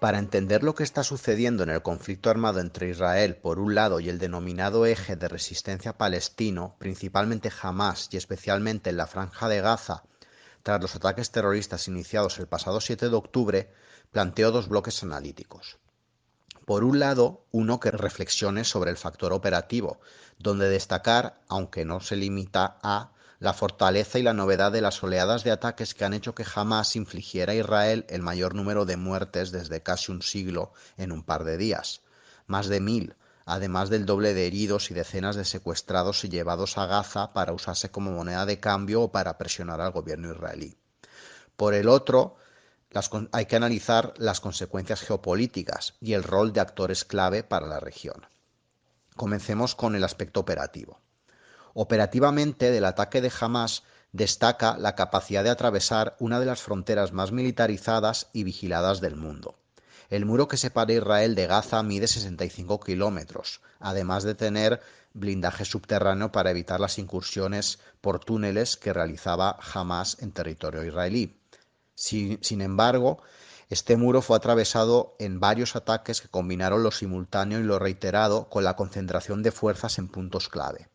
Para entender lo que está sucediendo en el conflicto armado entre Israel, por un lado, y el denominado eje de resistencia palestino, principalmente Hamás y especialmente en la Franja de Gaza, tras los ataques terroristas iniciados el pasado 7 de octubre, planteo dos bloques analíticos. Por un lado, uno que reflexione sobre el factor operativo, donde destacar, aunque no se limita a, la fortaleza y la novedad de las oleadas de ataques que han hecho que jamás infligiera a Israel el mayor número de muertes desde casi un siglo en un par de días, más de 1000, además del doble de heridos y decenas de secuestrados y llevados a Gaza para usarse como moneda de cambio o para presionar al gobierno israelí. Por el otro, hay que analizar las consecuencias geopolíticas y el rol de actores clave para la región. Comencemos con el aspecto operativo. Operativamente, del ataque de Hamás destaca la capacidad de atravesar una de las fronteras más militarizadas y vigiladas del mundo. El muro que separa Israel de Gaza mide 65 kilómetros, además de tener blindaje subterráneo para evitar las incursiones por túneles que realizaba Hamás en territorio israelí. Sin embargo, este muro fue atravesado en varios ataques que combinaron lo simultáneo y lo reiterado con la concentración de fuerzas en puntos clave.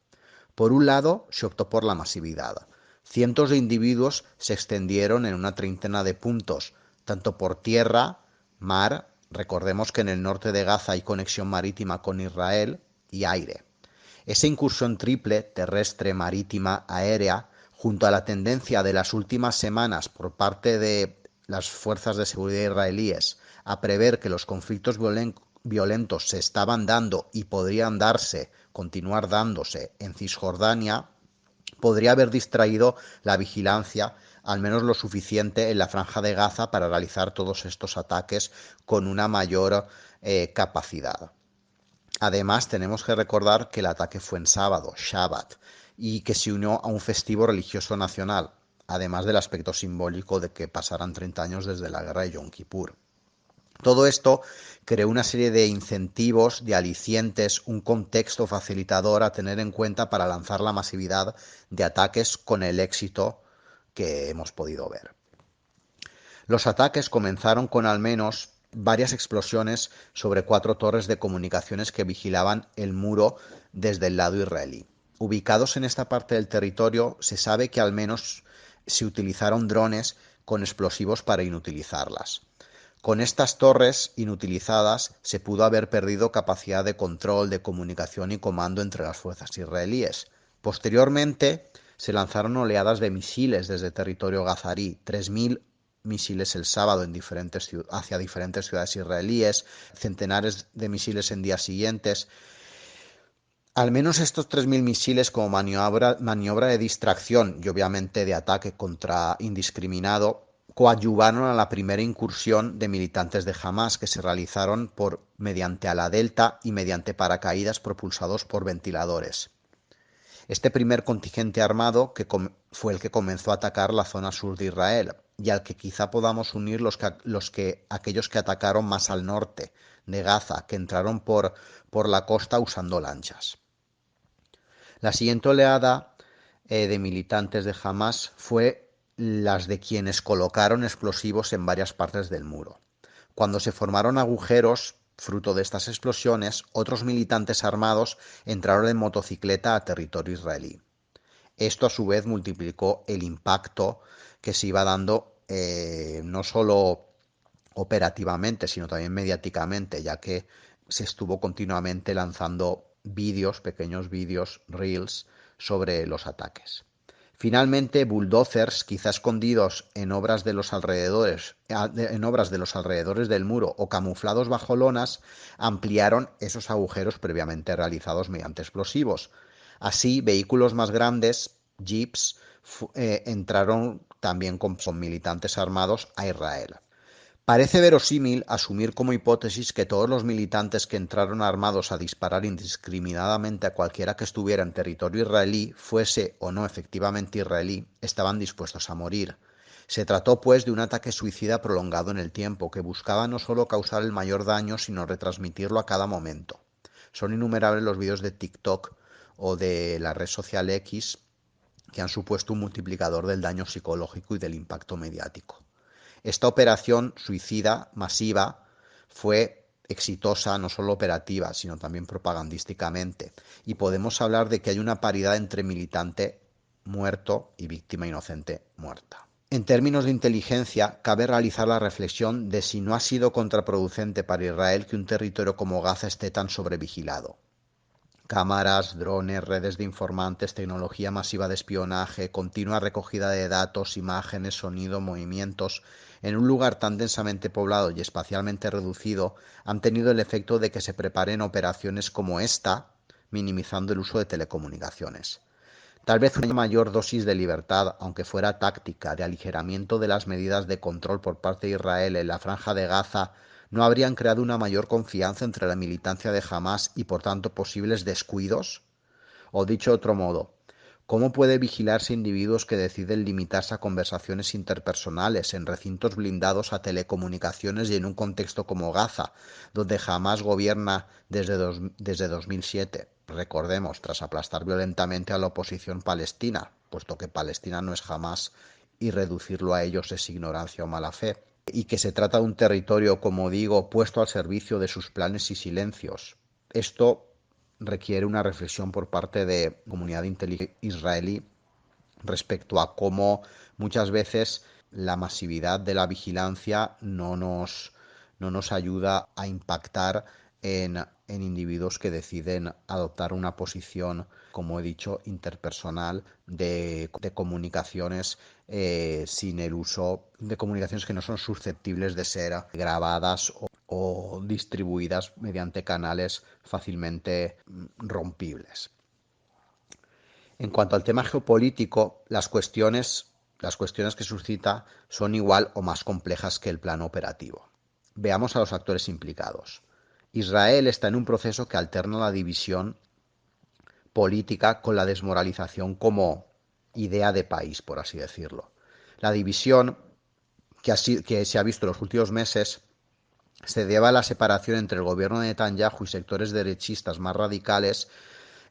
Por un lado, se optó por la masividad. Cientos de individuos se extendieron en una treintena de puntos, tanto por tierra, mar, recordemos que en el norte de Gaza hay conexión marítima con Israel, y aire. Esa incursión triple, terrestre, marítima, aérea, junto a la tendencia de las últimas semanas por parte de las fuerzas de seguridad israelíes a prever que los conflictos violentos se estaban dando y podrían continuar dándose en Cisjordania, podría haber distraído la vigilancia al menos lo suficiente en la Franja de Gaza para realizar todos estos ataques con una mayor capacidad. Además, tenemos que recordar que el ataque fue en sábado, Shabbat, y que se unió a un festivo religioso nacional, además del aspecto simbólico de que pasaran 30 años desde la guerra de Yom Kippur. Todo esto creó una serie de incentivos, de alicientes, un contexto facilitador a tener en cuenta para lanzar la masividad de ataques con el éxito que hemos podido ver. Los ataques comenzaron con al menos varias explosiones sobre 4 torres de comunicaciones que vigilaban el muro desde el lado israelí. Ubicados en esta parte del territorio, se sabe que al menos se utilizaron drones con explosivos para inutilizarlas. Con estas torres inutilizadas se pudo haber perdido capacidad de control, de comunicación y comando entre las fuerzas israelíes. Posteriormente se lanzaron oleadas de misiles desde territorio gazarí, 3000 misiles el sábado hacia diferentes ciudades israelíes, centenares de misiles en días siguientes. Al menos estos 3000 misiles como maniobra de distracción y obviamente de ataque contra indiscriminado coadyuvaron a la primera incursión de militantes de Hamás que se realizaron mediante ala delta y mediante paracaídas propulsados por ventiladores. Este primer contingente armado fue el que comenzó a atacar la zona sur de Israel y al que quizá podamos unir aquellos que atacaron más al norte de Gaza, que entraron por la costa usando lanchas. La siguiente oleada de militantes de Hamás fue las de quienes colocaron explosivos en varias partes del muro. Cuando se formaron agujeros, fruto de estas explosiones, otros militantes armados entraron en motocicleta a territorio israelí. Esto a su vez multiplicó el impacto que se iba dando no solo operativamente, sino también mediáticamente, ya que se estuvo continuamente lanzando pequeños vídeos, reels, sobre los ataques. Finalmente, bulldozers, quizá escondidos en obras de los alrededores del muro o camuflados bajo lonas, ampliaron esos agujeros previamente realizados mediante explosivos. Así, vehículos más grandes, jeeps, entraron también con militantes armados a Israel. Parece verosímil asumir como hipótesis que todos los militantes que entraron armados a disparar indiscriminadamente a cualquiera que estuviera en territorio israelí, fuese o no efectivamente israelí, estaban dispuestos a morir. Se trató, pues, de un ataque suicida prolongado en el tiempo, que buscaba no solo causar el mayor daño, sino retransmitirlo a cada momento. Son innumerables los vídeos de TikTok o de la red social X que han supuesto un multiplicador del daño psicológico y del impacto mediático. Esta operación suicida masiva fue exitosa no solo operativa, sino también propagandísticamente. Y podemos hablar de que hay una paridad entre militante muerto y víctima inocente muerta. En términos de inteligencia, cabe realizar la reflexión de si no ha sido contraproducente para Israel que un territorio como Gaza esté tan sobrevigilado. Cámaras, drones, redes de informantes, tecnología masiva de espionaje, continua recogida de datos, imágenes, sonido, movimientos, en un lugar tan densamente poblado y espacialmente reducido, han tenido el efecto de que se preparen operaciones como esta, minimizando el uso de telecomunicaciones. Tal vez una mayor dosis de libertad, aunque fuera táctica, de aligeramiento de las medidas de control por parte de Israel en la Franja de Gaza, no habrían creado una mayor confianza entre la militancia de Hamás y, por tanto, posibles descuidos. O dicho de otro modo, ¿cómo puede vigilarse individuos que deciden limitarse a conversaciones interpersonales en recintos blindados a telecomunicaciones y en un contexto como Gaza, donde Hamás gobierna desde 2007? Recordemos, tras aplastar violentamente a la oposición palestina, puesto que Palestina no es Hamás y reducirlo a ellos es ignorancia o mala fe, y que se trata de un territorio, como digo, puesto al servicio de sus planes y silencios. Esto requiere una reflexión por parte de la comunidad israelí respecto a cómo muchas veces la masividad de la vigilancia no nos ayuda a impactar en individuos que deciden adoptar una posición, como he dicho, interpersonal de comunicaciones sin el uso de comunicaciones que no son susceptibles de ser grabadas o distribuidas mediante canales fácilmente rompibles. En cuanto al tema geopolítico, las cuestiones que suscita son igual o más complejas que el plano operativo. Veamos a los actores implicados. Israel está en un proceso que alterna la división política con la desmoralización como idea de país, por así decirlo. La división que se ha visto en los últimos meses se debe a la separación entre el gobierno de Netanyahu y sectores derechistas más radicales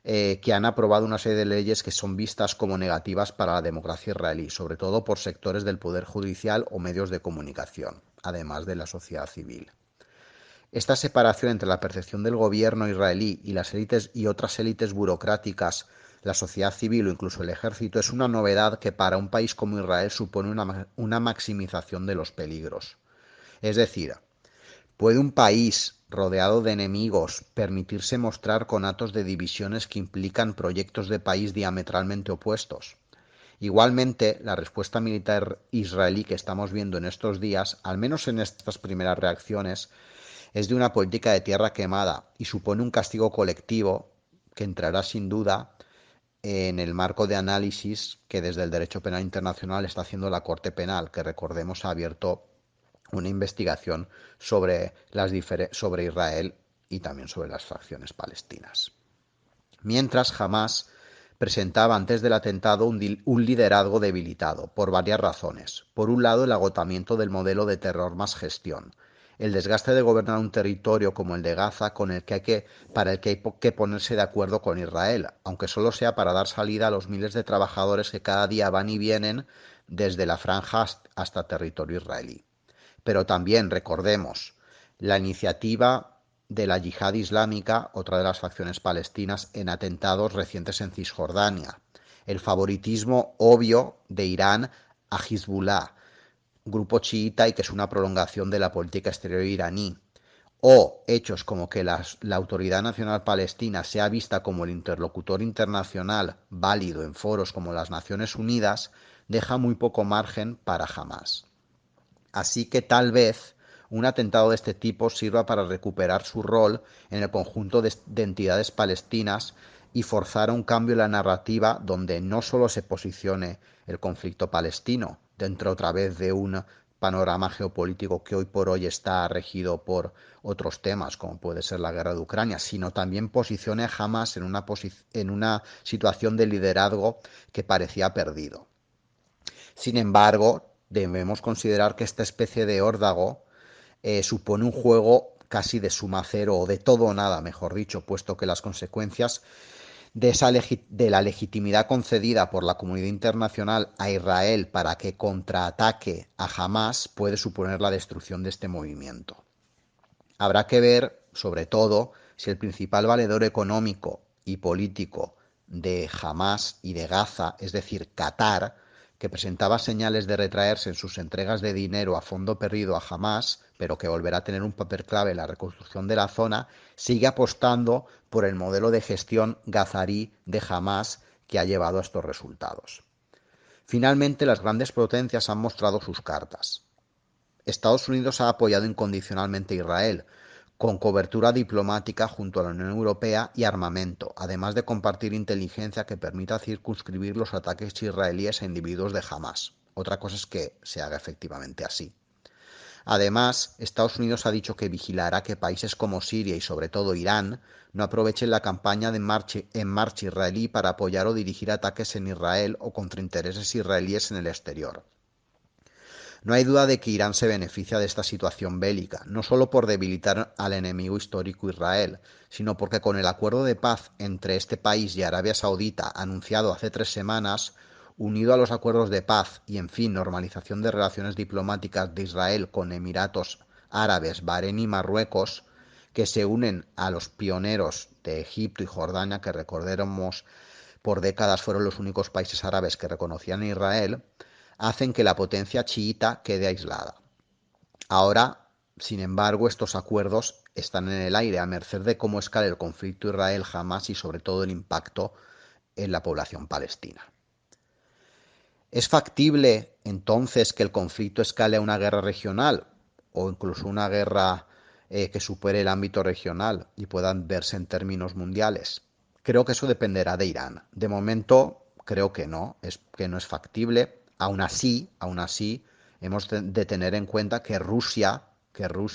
que han aprobado una serie de leyes que son vistas como negativas para la democracia israelí, sobre todo por sectores del poder judicial o medios de comunicación, además de la sociedad civil. Esta separación entre la percepción del gobierno israelí y las élites y otras élites burocráticas, la sociedad civil o incluso el ejército, es una novedad que para un país como Israel supone una maximización de los peligros. Es decir, ¿puede un país rodeado de enemigos permitirse mostrar conatos de divisiones que implican proyectos de país diametralmente opuestos? Igualmente, la respuesta militar israelí que estamos viendo en estos días, al menos en estas primeras reacciones, es de una política de tierra quemada y supone un castigo colectivo que entrará sin duda en el marco de análisis que desde el derecho penal internacional está haciendo la Corte Penal, que recordemos ha abierto una investigación sobre Israel y también sobre las facciones palestinas. Mientras, Hamás presentaba antes del atentado un liderazgo debilitado, por varias razones. Por un lado, el agotamiento del modelo de terror más gestión, el desgaste de gobernar un territorio como el de Gaza para el que hay que ponerse de acuerdo con Israel, aunque solo sea para dar salida a los miles de trabajadores que cada día van y vienen desde la franja hasta territorio israelí. Pero también recordemos la iniciativa de la Yihad Islámica, otra de las facciones palestinas, en atentados recientes en Cisjordania, el favoritismo obvio de Irán a Hezbollah, grupo chiita y que es una prolongación de la política exterior iraní, o hechos como que la Autoridad Nacional Palestina sea vista como el interlocutor internacional válido en foros como las Naciones Unidas, deja muy poco margen para Hamás. Así que tal vez un atentado de este tipo sirva para recuperar su rol en el conjunto de entidades palestinas y forzar un cambio en la narrativa donde no solo se posicione el conflicto palestino dentro otra vez de un panorama geopolítico que hoy por hoy está regido por otros temas, como puede ser la guerra de Ucrania, sino también posicione a Hamás en una situación de liderazgo que parecía perdido. Sin embargo, debemos considerar que esta especie de órdago supone un juego casi de suma cero o de todo o nada, mejor dicho, puesto que las consecuencias de la legitimidad concedida por la comunidad internacional a Israel para que contraataque a Hamás puede suponer la destrucción de este movimiento. Habrá que ver, sobre todo, si el principal valedor económico y político de Hamás y de Gaza, es decir, Qatar, que presentaba señales de retraerse en sus entregas de dinero a fondo perdido a Hamás, pero que volverá a tener un papel clave en la reconstrucción de la zona, sigue apostando por el modelo de gestión gazarí de Hamás que ha llevado a estos resultados. Finalmente, las grandes potencias han mostrado sus cartas. Estados Unidos ha apoyado incondicionalmente a Israel, con cobertura diplomática junto a la Unión Europea y armamento, además de compartir inteligencia que permita circunscribir los ataques israelíes a individuos de Hamás. Otra cosa es que se haga efectivamente así. Además, Estados Unidos ha dicho que vigilará que países como Siria y sobre todo Irán no aprovechen la campaña en marcha israelí para apoyar o dirigir ataques en Israel o contra intereses israelíes en el exterior. No hay duda de que Irán se beneficia de esta situación bélica, no solo por debilitar al enemigo histórico Israel, sino porque con el acuerdo de paz entre este país y Arabia Saudita anunciado hace 3 semanas, unido a los acuerdos de paz y, en fin, normalización de relaciones diplomáticas de Israel con Emiratos Árabes, Bahrein y Marruecos, que se unen a los pioneros de Egipto y Jordania, que recordemos por décadas fueron los únicos países árabes que reconocían a Israel, hacen que la potencia chiita quede aislada. Ahora, sin embargo, estos acuerdos están en el aire a merced de cómo escale el conflicto Israel-Hamás y sobre todo el impacto en la población palestina. ¿Es factible entonces que el conflicto escale a una guerra regional o incluso una guerra que supere el ámbito regional y puedan verse en términos mundiales? Creo que eso dependerá de Irán. De momento creo que no es factible. Aún así, hemos de tener en cuenta que Rusia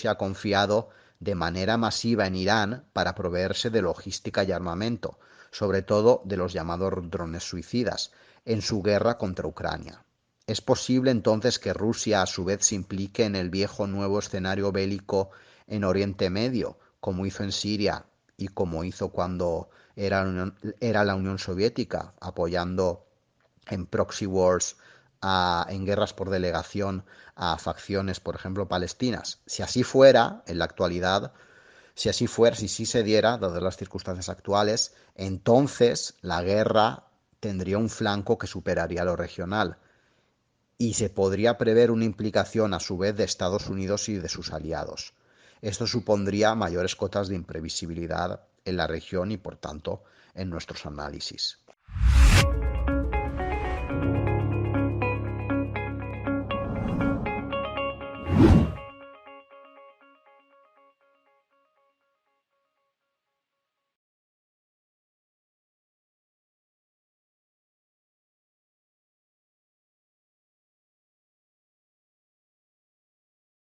ha confiado de manera masiva en Irán para proveerse de logística y armamento, sobre todo de los llamados drones suicidas, en su guerra contra Ucrania. ¿Es posible entonces que Rusia a su vez se implique en el viejo nuevo escenario bélico en Oriente Medio, como hizo en Siria y como hizo cuando era la Unión Soviética, apoyando en proxy wars, en guerras por delegación a facciones, por ejemplo, palestinas? Si así fuera, en la actualidad, si sí se diera, dadas las circunstancias actuales, entonces la guerra tendría un flanco que superaría lo regional y se podría prever una implicación a su vez de Estados Unidos y de sus aliados. Esto supondría mayores cotas de imprevisibilidad en la región y, por tanto, en nuestros análisis.